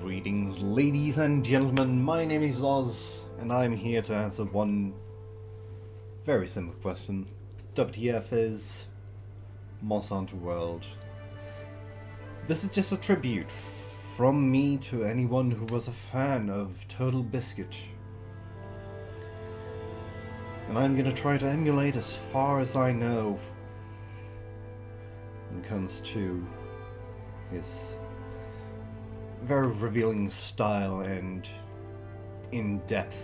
Greetings, ladies and gentlemen, my name is Oz, and I'm here to answer one very simple question. WTF is Monster Hunter World. This is just a tribute from me to anyone who was a fan of Turtle Biscuit. And I'm gonna try to emulate as far as I know when it comes to his very revealing style and in-depth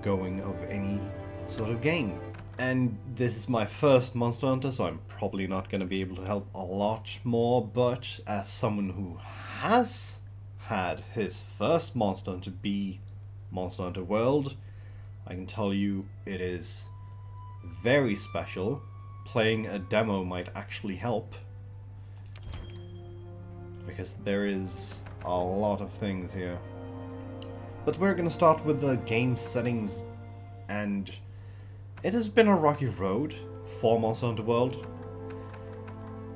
going of any sort of game. And this is my first Monster Hunter, so I'm probably not going to be able to help a lot more, but as someone who has had his first Monster Hunter be Monster Hunter World, I can tell you it is very special. Playing a demo might actually help, because there is a lot of things here. But we're going to start with the game settings, and it has been a rocky road for Monster Hunter World.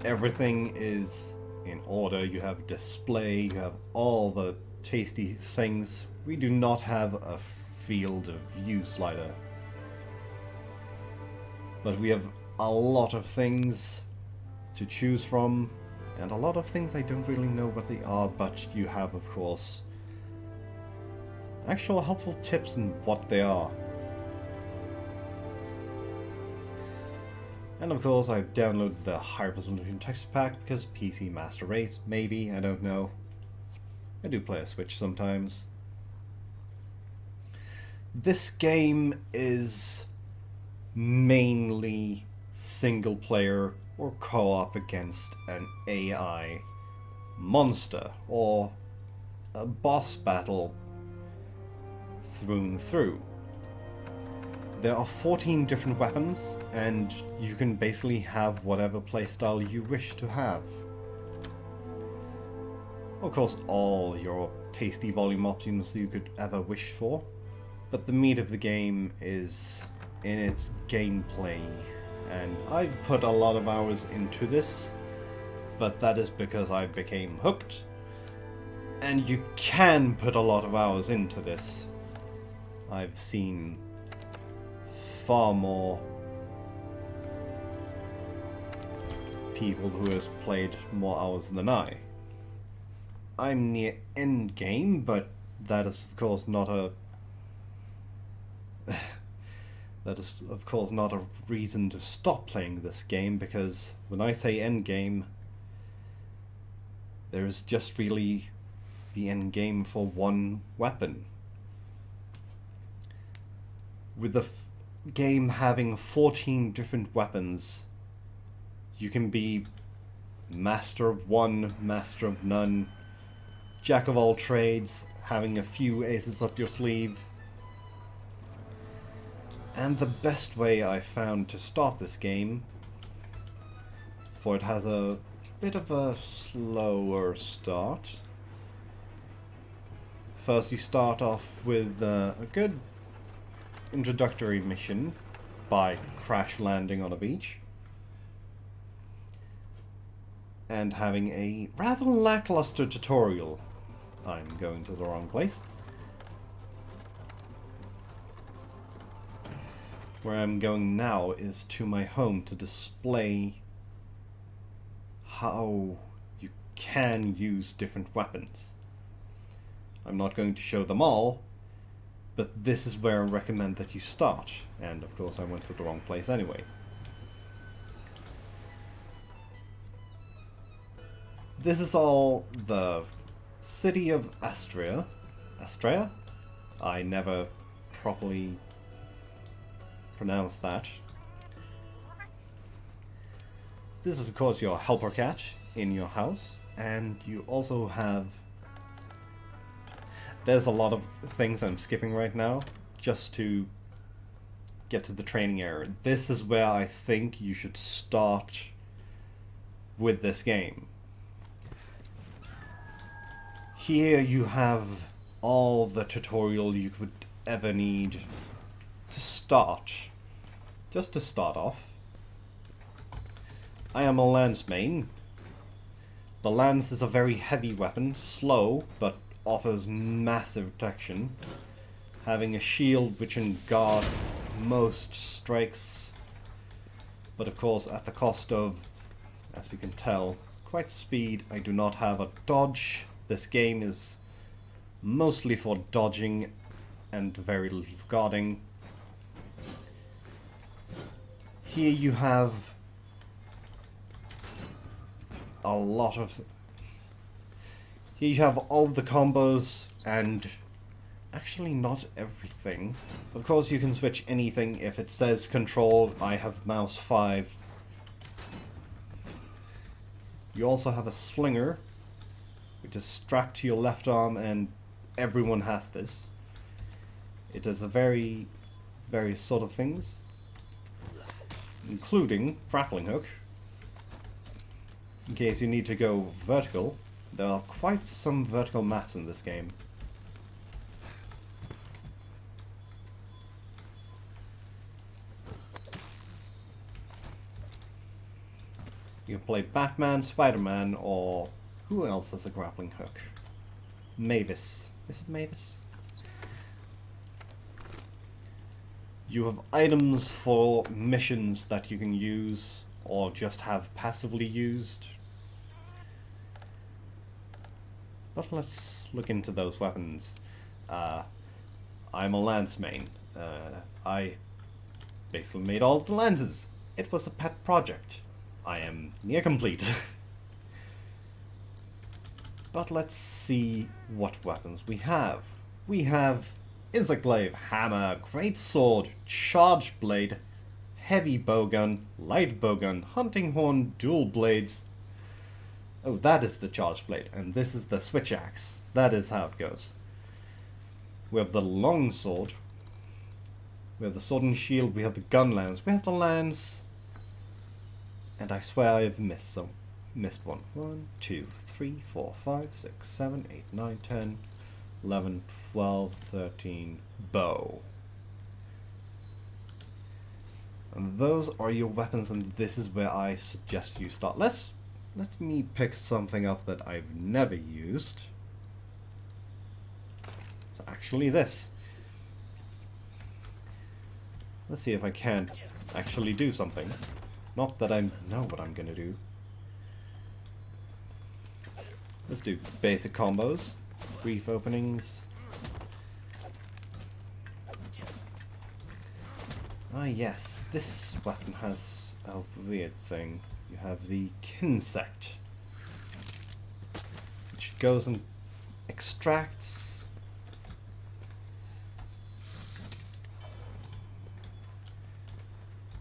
Everything is in order. You have display, you have all the tasty things. We do not have a field of view slider, but we have a lot of things to choose from, and a lot of things I don't really know what they are, but you have, of course, actual helpful tips in what they are. And of course I've downloaded the high resolution texture pack because PC Master Race, maybe, I don't know. I do play a Switch sometimes. This game is mainly single player or co-op against an AI monster, or a boss battle through and through. There are 14 different weapons, and you can basically have whatever playstyle you wish to have. Of course, all your tasty volume options you could ever wish for, but the meat of the game is in its gameplay. And I've put a lot of hours into this, but that is because I became hooked. And you can put a lot of hours into this. I've seen far more people who has played more hours than I. I'm near end game, but that is of course not a that is, of course, not a reason to stop playing this game, because when I say endgame, there is just really the endgame for one weapon. With the game having 14 different weapons, you can be master of one, master of none, jack of all trades, having a few aces up your sleeve. And the best way I found to start this game, for it has a bit of a slower start. First you start off with a good introductory mission by crash landing on a beach, and having a rather lackluster tutorial. I'm going to the wrong place. Where I'm going now is to my home to display how you can use different weapons. I'm not going to show them all, but this is where I recommend that you start. And of course I went to the wrong place anyway. This is all the city of Astria. Astrea? I never properly pronounce that. This is of course your helper cat in your house, and you also have... There's a lot of things I'm skipping right now just to get to the training area. This is where I think you should start with this game. Here you have all the tutorial you could ever need to start. Just to start off, I am a lance main. The lance is a very heavy weapon, slow, but offers massive protection. Having a shield which can guard most strikes, but of course at the cost of, as you can tell, quite speed. I do not have a dodge. This game is mostly for dodging and very little for guarding. Here you have a lot of... Here you have all the combos and actually not everything. Of course you can switch anything if it says control. I have mouse 5. You also have a slinger, which is strapped to your left arm, and everyone has this. It does a various sort of things, including grappling hook. In case you need to go vertical, there are quite some vertical maps in this game. You can play Batman, Spider-Man, or who else has a grappling hook? Mavis. Is it Mavis? You have items for missions that you can use or just have passively used. But let's look into those weapons. I'm a lance main. I basically made all the lances. It was a pet project. I am near complete. But let's see what weapons we have. We have Insect Glaive, Hammer, Great Sword, Charged Blade, Heavy Bowgun, Light Bowgun, Hunting Horn, Dual Blades. Oh, that is the Charged Blade, and this is the Switch Axe. That is how it goes. We have the Long Sword. We have the Sword and Shield. We have the Gun Lance. We have the Lance. And I swear I have missed one. 1, 2, 3, 4, 5, 6, 7, 8, 9, 10, 11, 12, 13, bow. And those are your weapons, and this is where I suggest you start. Let me pick something up that I've never used. So actually this. Let's see if I can't actually do something. Not that I know what I'm gonna do. Let's do basic combos, brief openings. Ah yes, this weapon has a weird thing. You have the Kinsect, which goes and extracts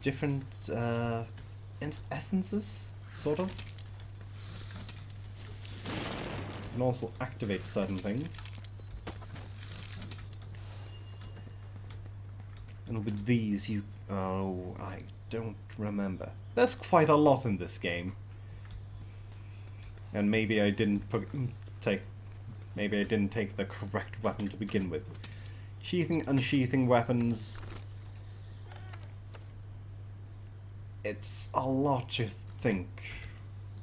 different essences, sort of. You can also activate certain things. And with these you... oh, I don't remember. There's quite a lot in this game. And maybe I didn't take the correct weapon to begin with. Sheathing, unsheathing weapons. It's a lot to think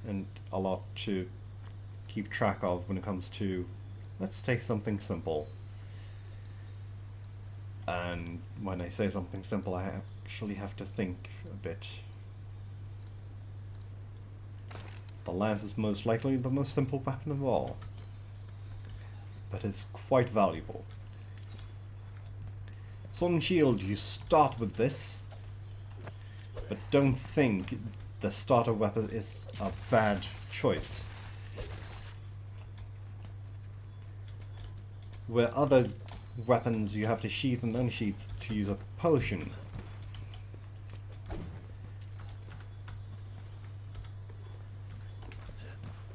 and a lot to keep track of when it comes to... let's take something simple. And when I say something simple, I actually have to think a bit. The lance is most likely the most simple weapon of all, but it's quite valuable. Sword and Shield, you start with this, but don't think the starter weapon is a bad choice. Where other weapons you have to sheath and unsheath to use a potion.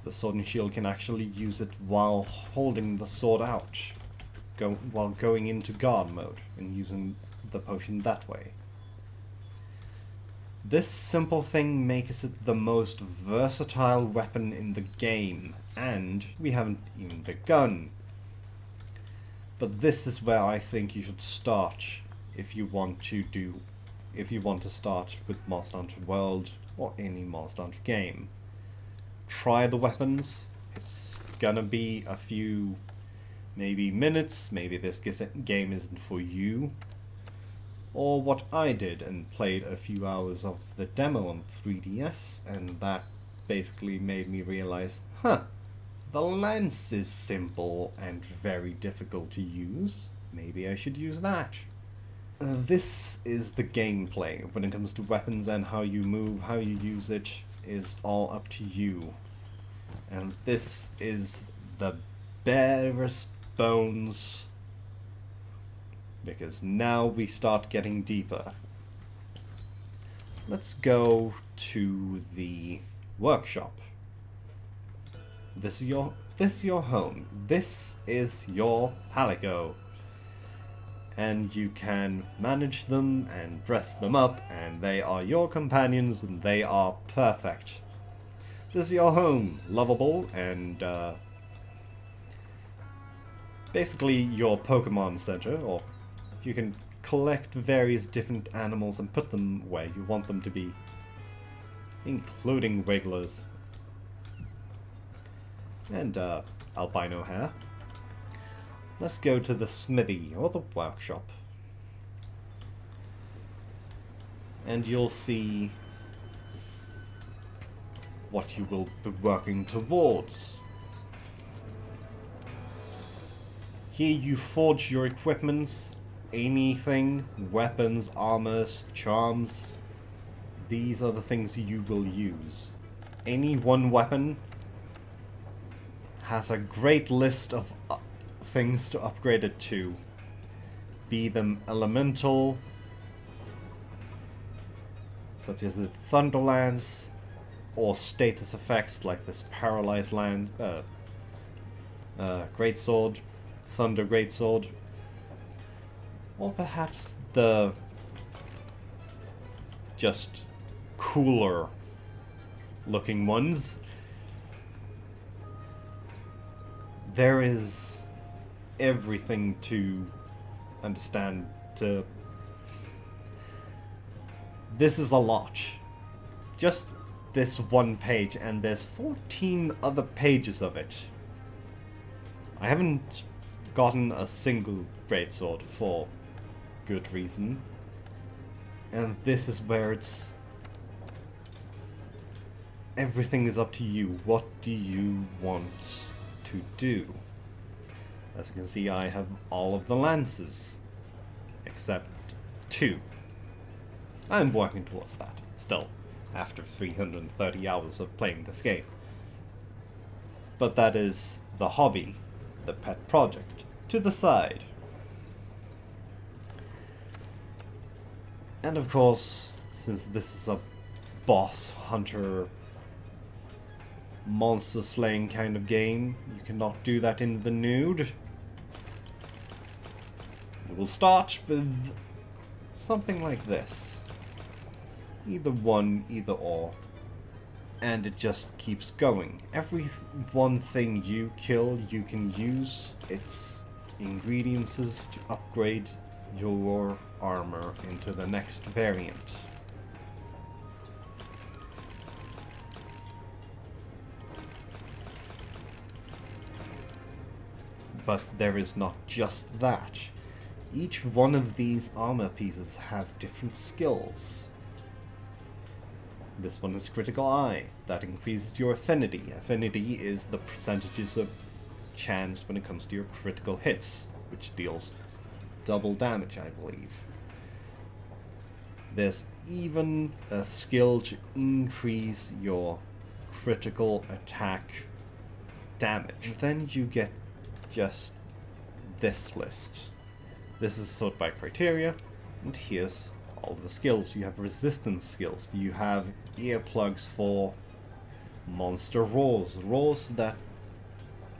The Sword and Shield can actually use it while holding the sword out, while going into guard mode and using the potion that way. This simple thing makes it the most versatile weapon in the game, and we haven't even begun. But this is where I think you should start if you want to start with Monster Hunter World or any Monster Hunter game. Try the weapons. It's gonna be a few maybe minutes, maybe this game isn't for you. Or what I did and played a few hours of the demo on 3DS, and that basically made me realize, the lens is simple and very difficult to use. Maybe I should use that. This is the gameplay. When it comes to weapons and how you move, how you use it, is all up to you. And this is the barest bones, because now we start getting deeper. Let's go to the workshop. This is your home. This is your Palico. And you can manage them and dress them up, and they are your companions, and they are perfect. This is your home, lovable, and basically your Pokemon Center, or you can collect various different animals and put them where you want them to be, including Wigglers. And albino hair. Let's go to the smithy, or the workshop. And you'll see what you will be working towards. Here you forge your equipments, anything, weapons, armors, charms. These are the things you will use. Any one weapon has a great list of things to upgrade it to. Be them elemental, such as the Thunderlance, or status effects like this Paralyzed Land, Greatsword, Thunder Greatsword, or perhaps the just cooler looking ones. There is everything to understand. This is a lot. Just this one page, and there's 14 other pages of it. I haven't gotten a single greatsword for good reason. And this is where everything is up to you. What do you want to do? As you can see, I have all of the lances, except 2. I'm working towards that, still, after 330 hours of playing this game. But that is the hobby, the pet project, to the side. And of course, since this is a boss hunter monster slaying kind of game, you cannot do that in the nude. We'll start with something like this. Either one, either or. And it just keeps going. Every one thing you kill, you can use its ingredients to upgrade your armor into the next variant. But there is not just that. Each one of these armor pieces have different skills. This one is Critical Eye. That increases your affinity. Affinity is the percentages of chance when it comes to your critical hits, which deals double damage, I believe. There's even a skill to increase your critical attack damage. And then you get just this list. This is sorted by criteria, and here's all the skills. You have resistance skills. You have earplugs for monster roars. Roars that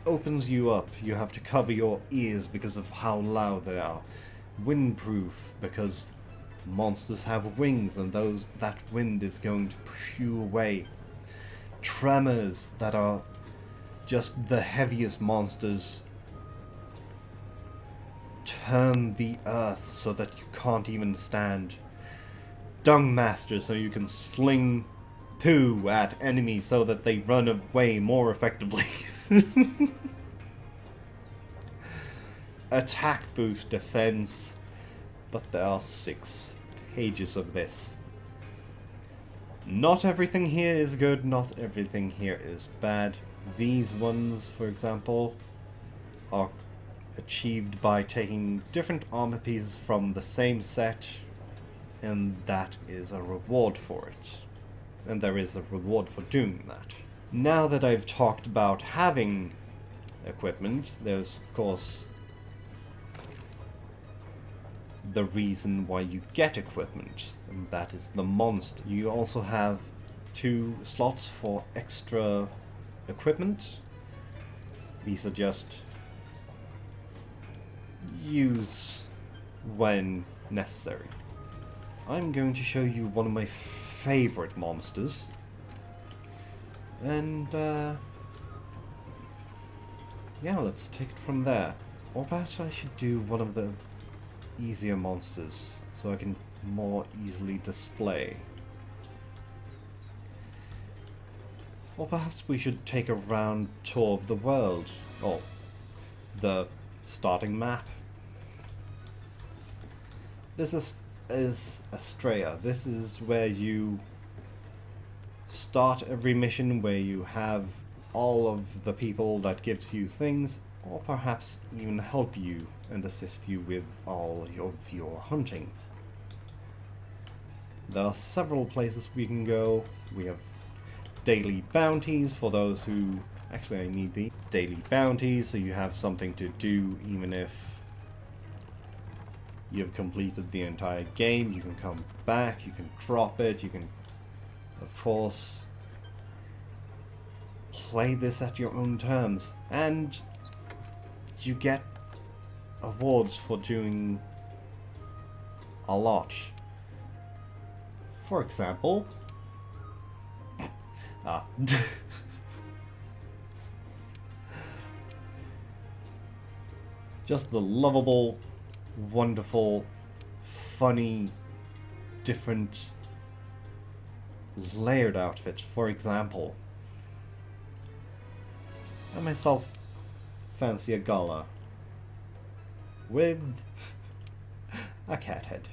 opens you up. You have to cover your ears because of how loud they are. Windproof, because monsters have wings and that wind is going to push you away. Tremors, that are just the heaviest monsters. Turn the earth so that you can't even stand. Dung Master, so you can sling poo at enemies so that they run away more effectively. attack boost defense, but there are 6 pages of this. Not everything here is good, not everything here is bad. These ones, for example, are achieved by taking different armor pieces from the same set, and that is a reward for it. And there is a reward for doing that. Now that I've talked about having equipment, there's of course the reason why you get equipment, and that is the monster. You also have 2 slots for extra equipment. These are just use when necessary. I'm going to show you one of my favorite monsters, and yeah, let's take it from there. Or perhaps I should do one of the easier monsters so I can more easily display. Or perhaps we should take a round tour of the world, or the starting map. This is Astrea. This is where you start every mission, where you have all of the people that gives you things, or perhaps even help you and assist you with all of your hunting. There are several places we can go. We have daily bounties for those who... Actually, I need the daily bounties, so you have something to do even if you've completed the entire game. You can come back, you can drop it, you can, of course, play this at your own terms, and you get awards for doing a lot. For example, just the lovable, wonderful, funny, different layered outfits. For example, I myself fancy a gala with a cat head.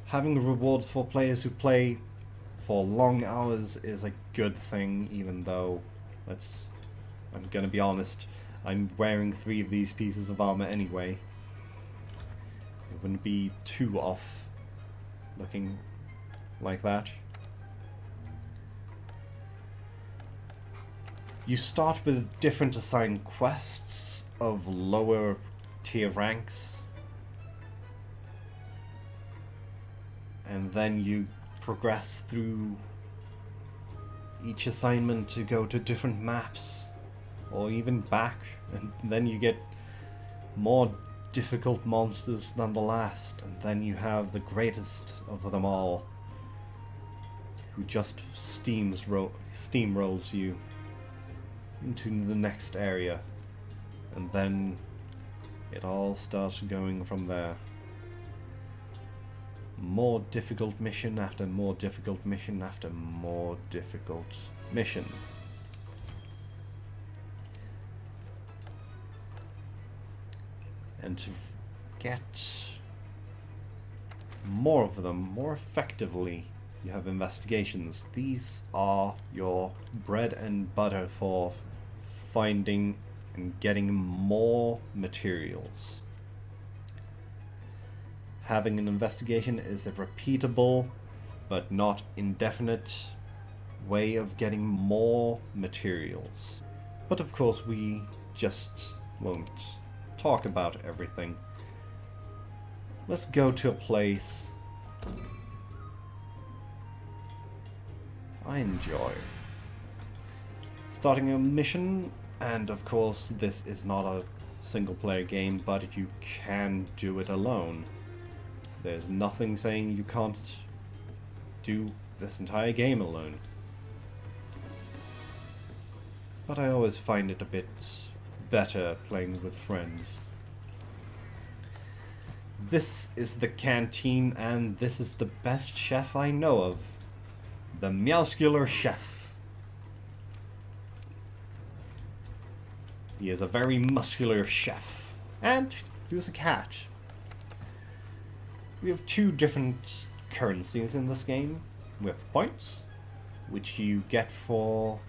Having rewards for players who play for long hours is a good thing, even though, I'm gonna be honest, I'm wearing 3 of these pieces of armor anyway. It wouldn't be too off looking like that. You start with different assigned quests of lower tier ranks, and then you progress through each assignment to go to different maps, or even back, and then you get more difficult monsters than the last, and then you have the greatest of them all, who just steamrolls you into the next area, and then it all starts going from there. More difficult mission after more difficult mission after more difficult mission. And to get more of them more effectively, you have investigations. These are your bread and butter for finding and getting more materials. Having an investigation is a repeatable but not indefinite way of getting more materials. But of course we just won't talk about everything. Let's go to a place I enjoy. Starting a mission, and of course this is not a single player game, but you can do it alone. There's nothing saying you can't do this entire game alone. But I always find it a bit better playing with friends. This is the canteen, and this is the best chef I know of. The Muscular Chef. He is a very muscular chef. And who's a cat? We have two different currencies in this game. We have points, which you get for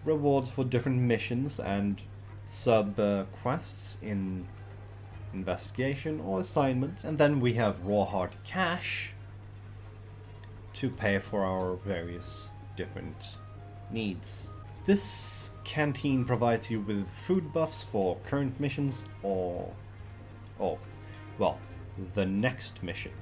rewards for different missions and sub-quests in investigation or assignment. And then we have raw hard cash to pay for our various different needs. This canteen provides you with food buffs for current missions or well, the next mission.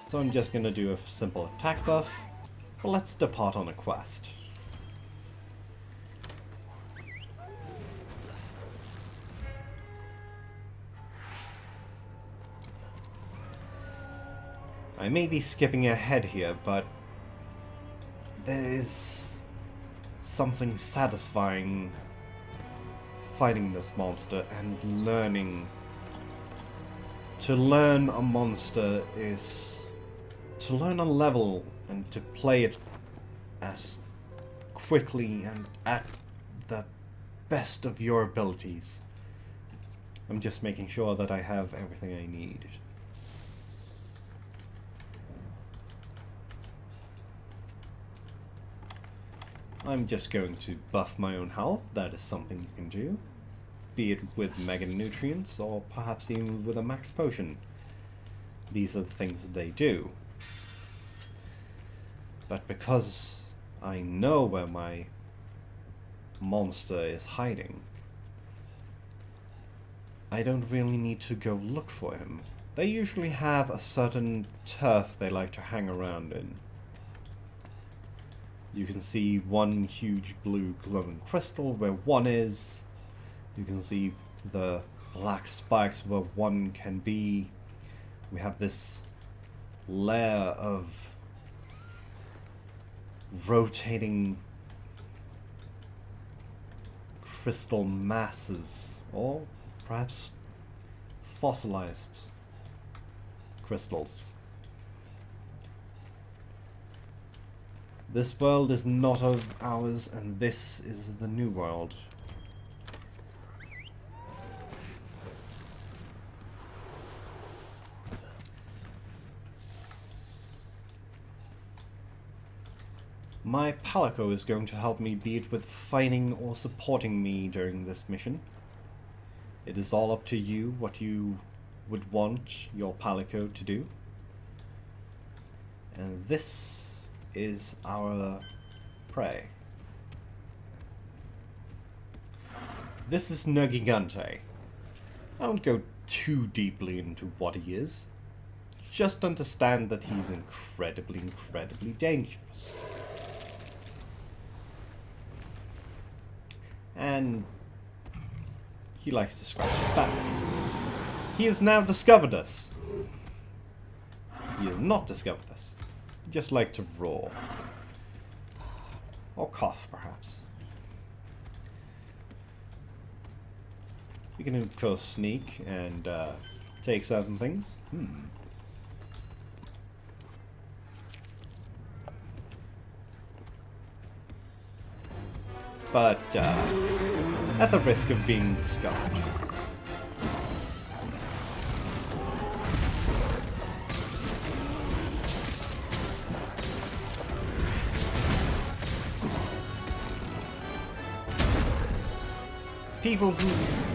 So I'm just gonna do a simple attack buff, but let's depart on a quest. I may be skipping ahead here, but there is something satisfying fighting this monster and learning. To learn a monster is to learn a level and to play it as quickly and at the best of your abilities. I'm just making sure that I have everything I need. I'm just going to buff my own health. That is something you can do, be it with mega nutrients or perhaps even with a max potion. These are the things that they do. But because I know where my monster is hiding, I don't really need to go look for him. They usually have a certain turf they like to hang around in. You can see one huge blue glowing crystal where one is. You can see the black spikes where one can be. We have this layer of rotating crystal masses, or perhaps fossilized crystals. This world is not of ours, and this is the new world. My Palico is going to help me, be it with fighting or supporting me during this mission. It is all up to you what you would want your Palico to do. And this is our prey. This is Nergigante. I won't go too deeply into what he is. Just understand that he's incredibly, incredibly dangerous. And he likes to scratch his back. He has now discovered us. He has not discovered us. He just likes to roar. Or cough, perhaps. You can, of course, sneak and take certain things. But, at the risk of being discovered. People who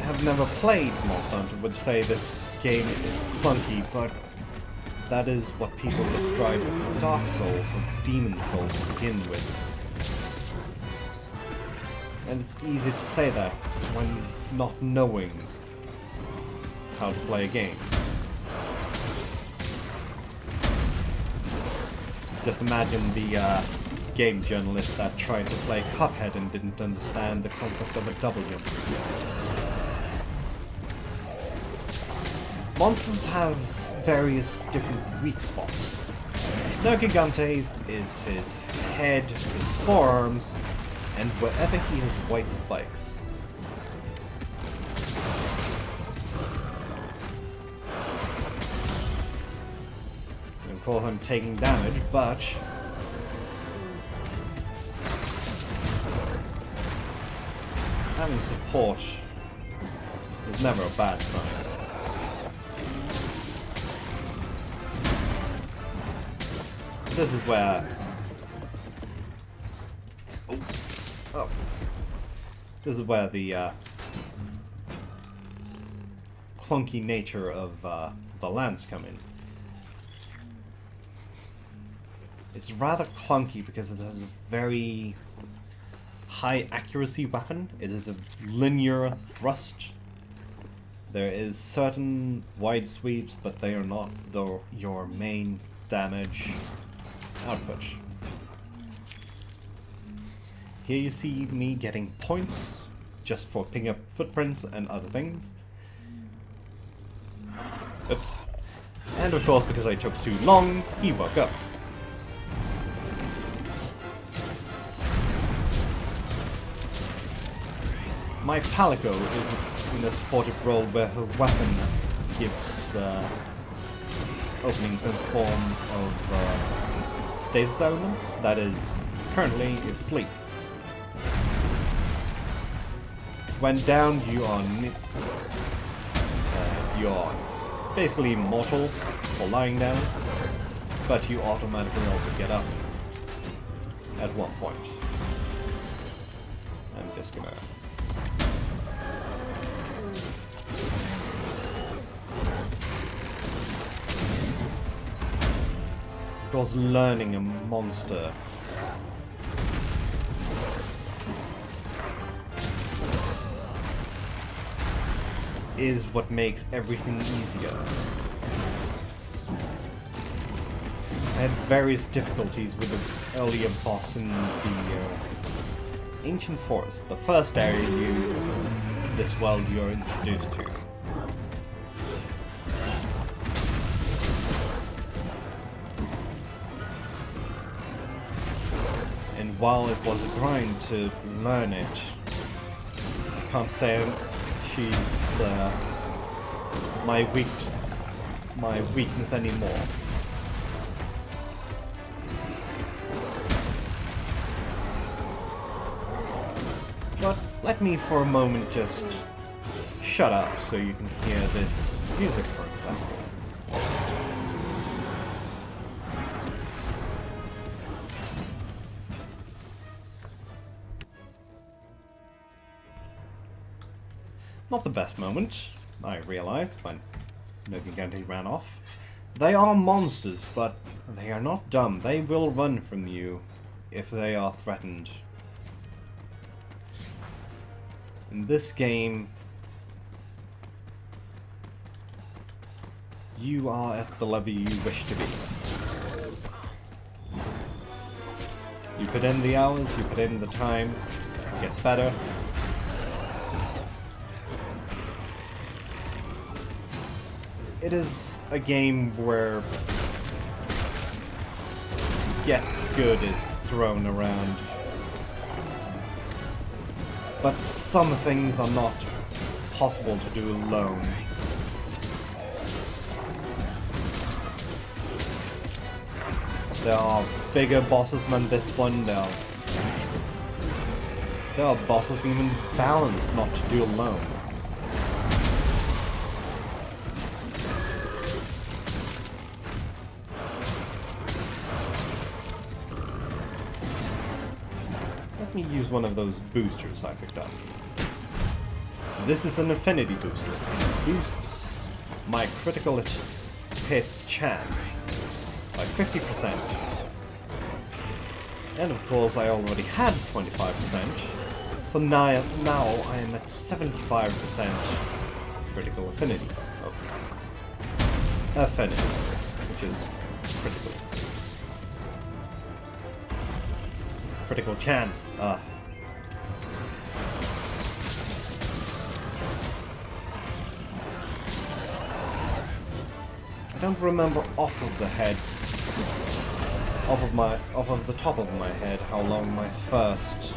have never played Monster Hunter would say this game is clunky, but that is what people describe Dark Souls or Demon Souls to begin with. And it's easy to say that when not knowing how to play a game. Just imagine the game journalist that tried to play Cuphead and didn't understand the concept of a W. Monsters have various different weak spots. No Gigantes is his head, his forearms, and wherever he has white spikes. And of course I'm taking damage, but having support is never a bad sign. This is where... Oh. This is where the clunky nature of the lance come in. It's rather clunky because it has a very high accuracy weapon. It is a linear thrust. There is certain wide sweeps, but they are not your main damage output. Here you see me getting points just for picking up footprints and other things. Oops. And of course, because I took too long, he woke up. My Palico is in a supportive role where her weapon gives openings in the form of status elements, that is, currently is sleep. When down, you are basically mortal for lying down, but you automatically also get up at one point. I'm just gonna... Because learning a monster is what makes everything easier. I had various difficulties with the earlier boss in the Ancient Forest, the first area this world you're introduced to. And while it was a grind to learn it, I can't say she's my weakness anymore. But let me for a moment just shut up so you can hear this music, for example. Not the best moment, I realized when No Gigante ran off. They are monsters, but they are not dumb. They will run from you if they are threatened. In this game, you are at the level you wish to be. You put in the hours, you put in the time, it gets better. It is a game where get good is thrown around, but some things are not possible to do alone. There are bigger bosses than this one. There are bosses even balanced not to do alone. Let me use one of those boosters I picked up. This is an affinity booster. It boosts my critical hit chance by 50%. And of course I already had 25%, so now I am at 75% critical affinity. Oh. Affinity, which is critical. Critical chance. I don't remember off of the head off of the top of my head how long my first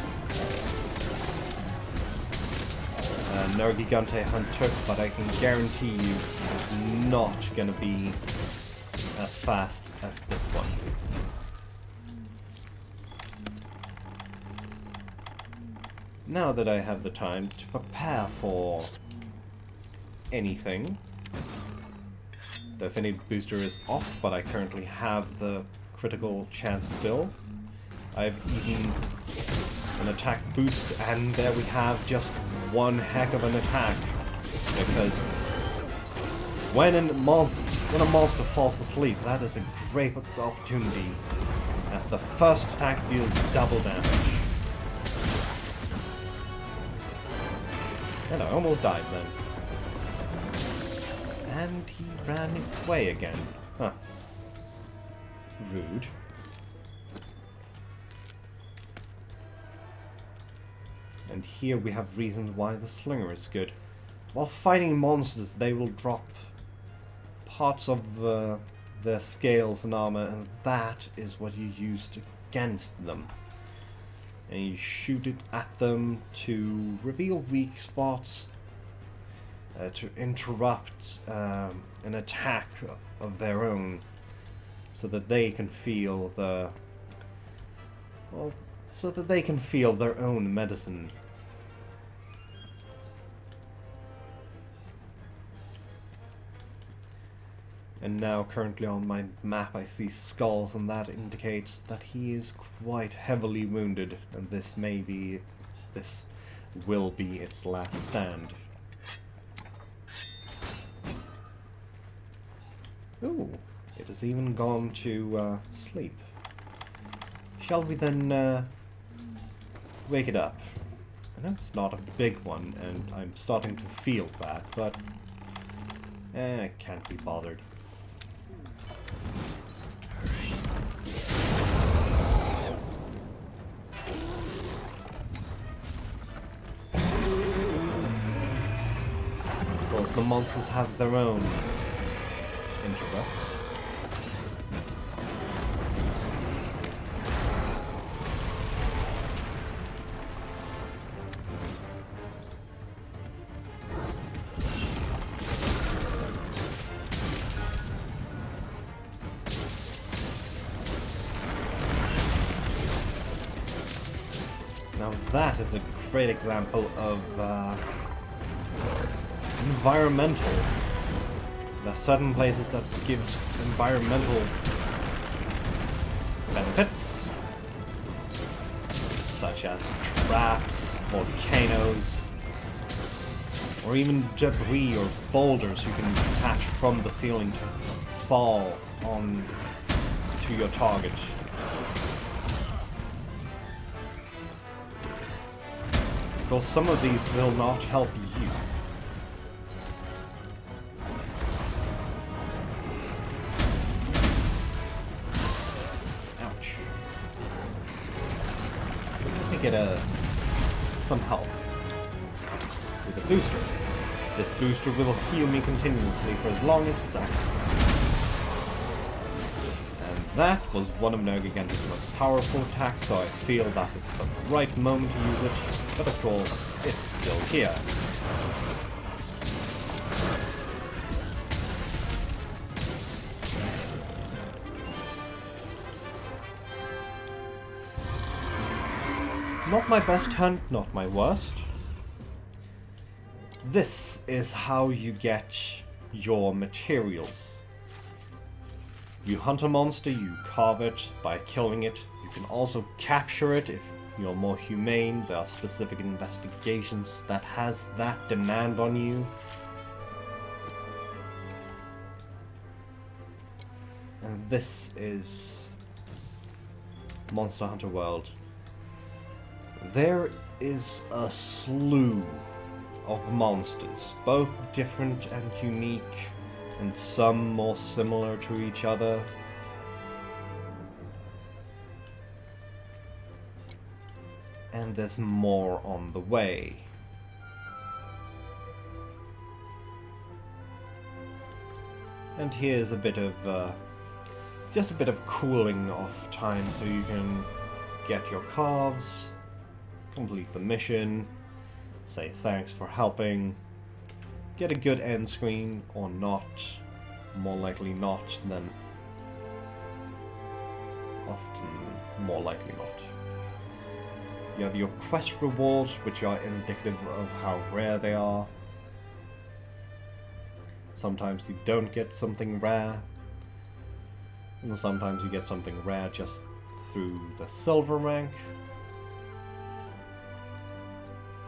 Nergigante hunt took, but I can guarantee you it's not gonna be as fast as this one. Now that I have the time to prepare for anything, the affinity booster is off, but I currently have the critical chance still. I've even an attack boost, and there we have just one heck of an attack, because when a monster falls asleep, that is a great opportunity, as the first attack deals double damage. And I almost died then. And he ran away again. Huh. Rude. And here we have reasons why the slinger is good. While fighting monsters, they will drop parts of their scales and armor, and that is what you use against them. And you shoot it at them to reveal weak spots, to interrupt an attack of their own, so that they can feel their own medicine. And now, currently on my map, I see skulls, and that indicates that he is quite heavily wounded, and this will be its last stand. Ooh, it has even gone to sleep. Shall we then wake it up? I know it's not a big one, and I'm starting to feel bad, but I can't be bothered. Of course, the monsters have their own interrupts. Now that is a great example of environmental. There are certain places that gives environmental benefits, such as traps, volcanoes, or even debris or boulders you can attach from the ceiling to fall on to your target. Because some of these will not help you. Ouch. Let me get some help with a booster. This booster will heal me continuously for as long as it's done. And that was one of Nergigante's most powerful attacks, so I feel that is the right moment to use it. But of course, it's still here. Not my best hunt, not my worst. This is how you get your materials. You hunt a monster, you carve it by killing it. You can also capture it if you're more humane. There are specific investigations that has that demand on you. And this is Monster Hunter World. There is a slew of monsters, both different and unique, and some more similar to each other. And there's more on the way. And here's a bit of just a bit of cooling off time so you can get your carves, complete the mission, say thanks for helping, get a good end screen or not, more likely not than often more likely not. You have your quest rewards, which are indicative of how rare they are. Sometimes you don't get something rare, and sometimes you get something rare just through the silver rank.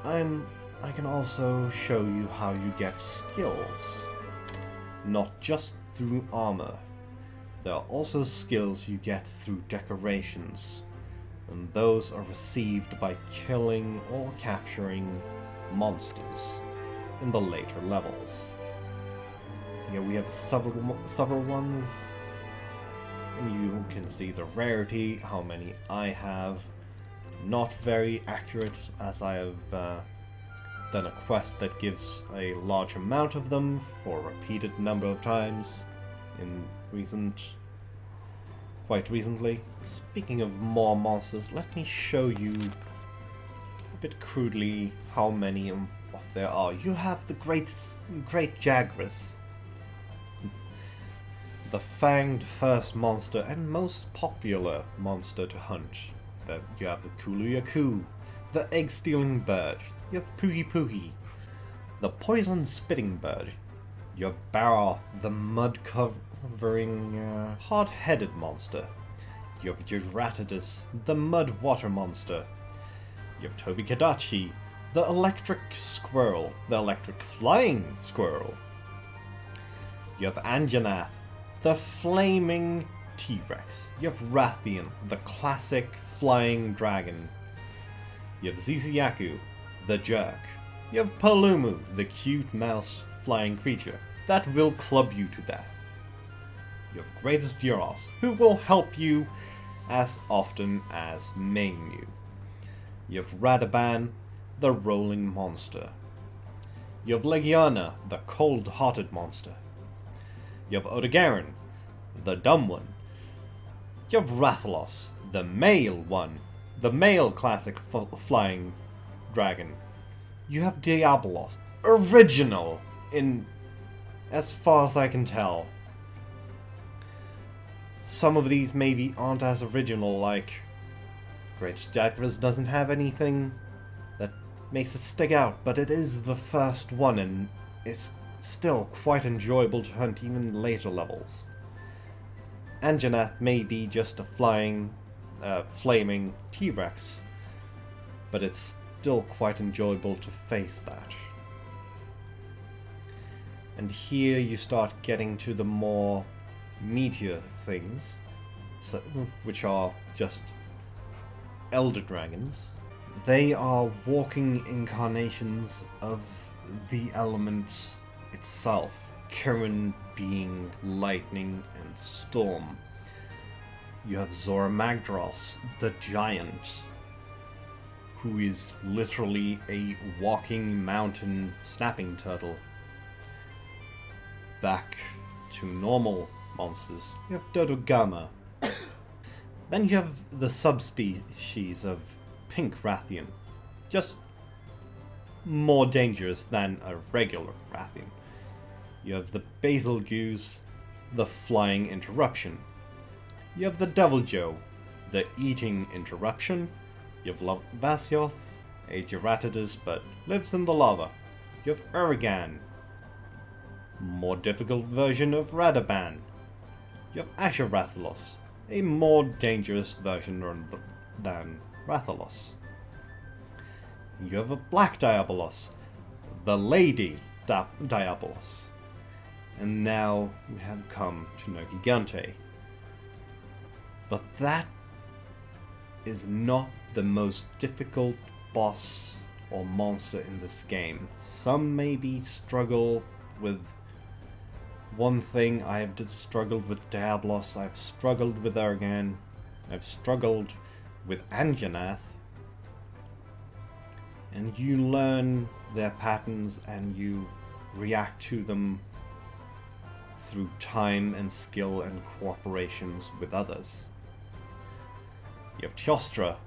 I can also show you how you get skills, not just through armor. There are also skills you get through decorations, and those are received by killing or capturing monsters in the later levels. Here we have several ones, and you can see the rarity, how many I have. Not very accurate, as I have done a quest that gives a large amount of them for a repeated number of times in quite recently. Speaking of more monsters, let me show you a bit crudely how many and what there are. You have the Great Jagras, the fanged first monster and most popular monster to hunt. You have the Kulu-Yaku, the egg-stealing bird. You have Puhi-Puhi, the poison-spitting bird. You have Baroth, the mud-covering, hard-headed monster. You have Geratidus, the mud-water monster. You have Tobi-Kadachi, the electric squirrel, the electric flying squirrel. You have Anjanath, the flaming T-Rex. You have Rathian, the classic flying dragon. You have Ziziaku, the jerk. You have Palumu, the cute mouse flying creature that will club you to death. You have Greatest Duros, who will help you as often as maim you. You have Radaban, the rolling monster. You have Legiana, the cold-hearted monster. You have Odogaron, the dumb one. You have Rathalos, the male one, the male classic flying dragon. You have Diabolos, original in as far as I can tell. Some of these maybe aren't as original, like Great Jagras doesn't have anything that makes it stick out, but it is the first one and it's still quite enjoyable to hunt even later levels. Anjanath may be just a flaming T-Rex, but it's still quite enjoyable to face that. And here you start getting to the more meatier things, which are just elder dragons. They are walking incarnations of the elements itself, Kirin being lightning and storm. You have Zoramagdros, the giant, who is literally a walking mountain snapping turtle. Back to normal monsters, you have Dodogama. Then you have the subspecies of Pink Rathian, just more dangerous than a regular Rathian. You have the Basil Goose, the Flying Interruption. You have the Devil Joe, the Eating Interruption. You have Vasioth, a Geratidus but lives in the lava. You have Urigan, more difficult version of Radaban. You have Asherathalos, a more dangerous version than Rathalos. You have a Black Diabolos, the Lady Diabolos. And now we have come to Nergigante. But that is not the most difficult boss or monster in this game. Some maybe struggle with one thing. I have struggled with Diabolos, I've struggled with Urigan, I've struggled with Anjanath. And you learn their patterns and you react to them through time and skill and cooperations with others. You have Teostra,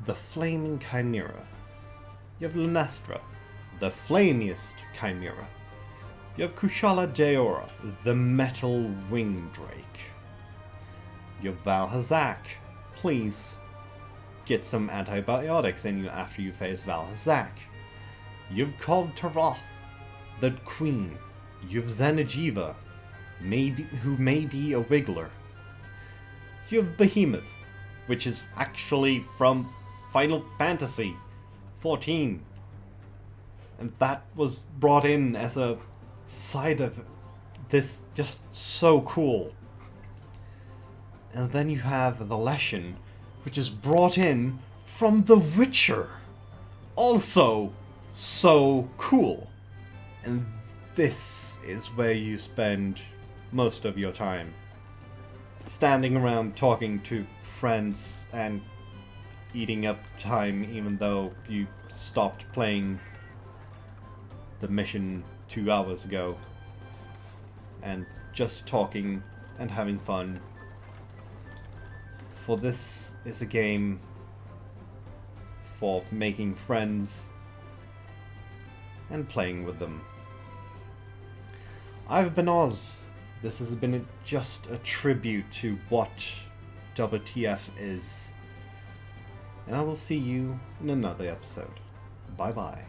the flaming chimera. You have Lunestra, the flamiest chimera. You have Kushala Daora, the metal wing drake. You have Valhazak. Please get some antibiotics in you after you face Valhazak. You have Kov Taroth, the queen. You have Xeno'jiva, who may be a Wiggler. You have Behemoth, which is actually from Final Fantasy XIV. And that was brought in as a side of this, just so cool. And then you have the Leshen, which is brought in from The Witcher. Also so cool. And this is where you spend most of your time. Standing around talking to friends and eating up time, even though you stopped playing the mission 2 hours ago. And just talking and having fun. For this is a game for making friends and playing with them. I've been Oz. This has been just a tribute to what WTF is. And I will see you in another episode. Bye bye.